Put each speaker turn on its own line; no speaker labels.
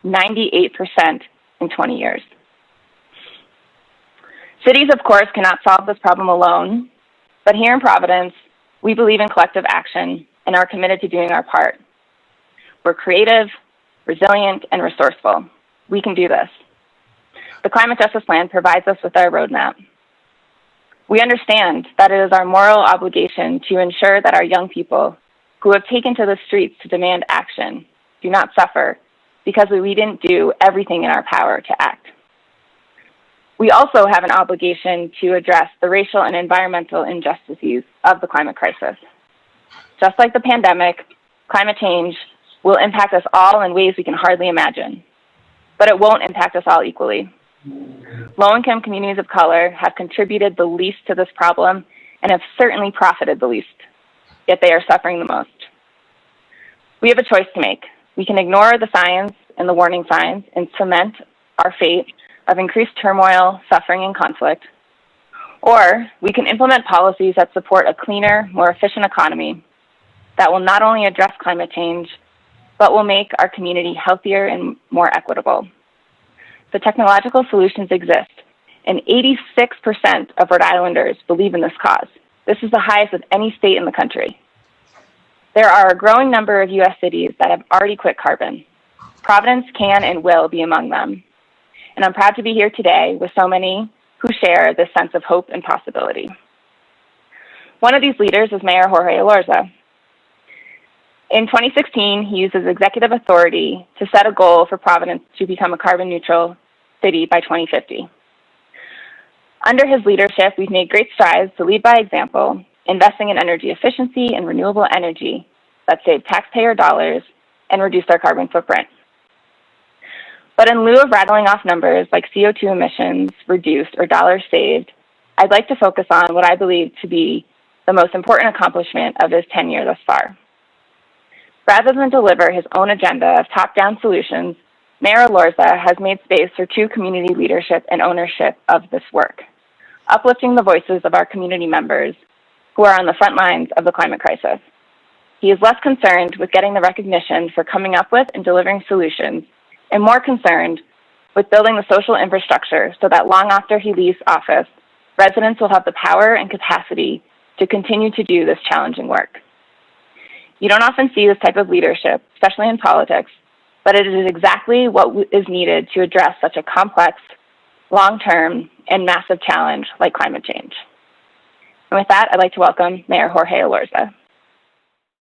98% in 20 years. Cities, of course, cannot solve this problem alone, but here in Providence, we believe in collective action and are committed to doing our part. We're creative, resilient, and resourceful. We can do this. The Climate Justice Plan provides us with our roadmap. We understand that it is our moral obligation to ensure that our young people who have taken to the streets to demand action do not suffer because we didn't do everything in our power to act. We also have an obligation to address the racial and environmental injustices of the climate crisis. Just like the pandemic, climate change will impact us all in ways we can hardly imagine, but it won't impact us all equally. Low-income communities of color have contributed the least to this problem and have certainly profited the least, yet they are suffering the most. We have a choice to make. We can ignore the science and the warning signs and cement our fate of increased turmoil, suffering, and conflict, or we can implement policies that support a cleaner, more efficient economy that will not only address climate change, but will make our community healthier and more equitable. The technological solutions exist, and 86% of Rhode Islanders believe in this cause. This is the highest of any state in the country. There are a growing number of U.S. cities that have already quit carbon. Providence can and will be among them. And I'm proud to be here today with so many who share this sense of hope and possibility. One of these leaders is Mayor Jorge Elorza. In 2016, he used his executive authority to set a goal for Providence to become a carbon neutral city by 2050. Under his leadership, we've made great strides to lead by example, investing in energy efficiency and renewable energy that save taxpayer dollars and reduce our carbon footprint. But in lieu of rattling off numbers like CO2 emissions reduced or dollars saved, I'd like to focus on what I believe to be the most important accomplishment of his tenure thus far. Rather than deliver his own agenda of top-down solutions, Mayor Elorza has made space for true community leadership and ownership of this work, uplifting the voices of our community members who are on the front lines of the climate crisis. He is less concerned with getting the recognition for coming up with and delivering solutions, and more concerned with building the social infrastructure so that long after he leaves office, residents will have the power and capacity to continue to do this challenging work. You don't often see this type of leadership, especially in politics, but it is exactly what is needed to address such a complex, long-term, and massive challenge like climate change. And with that, I'd like to welcome Mayor Jorge Elorza.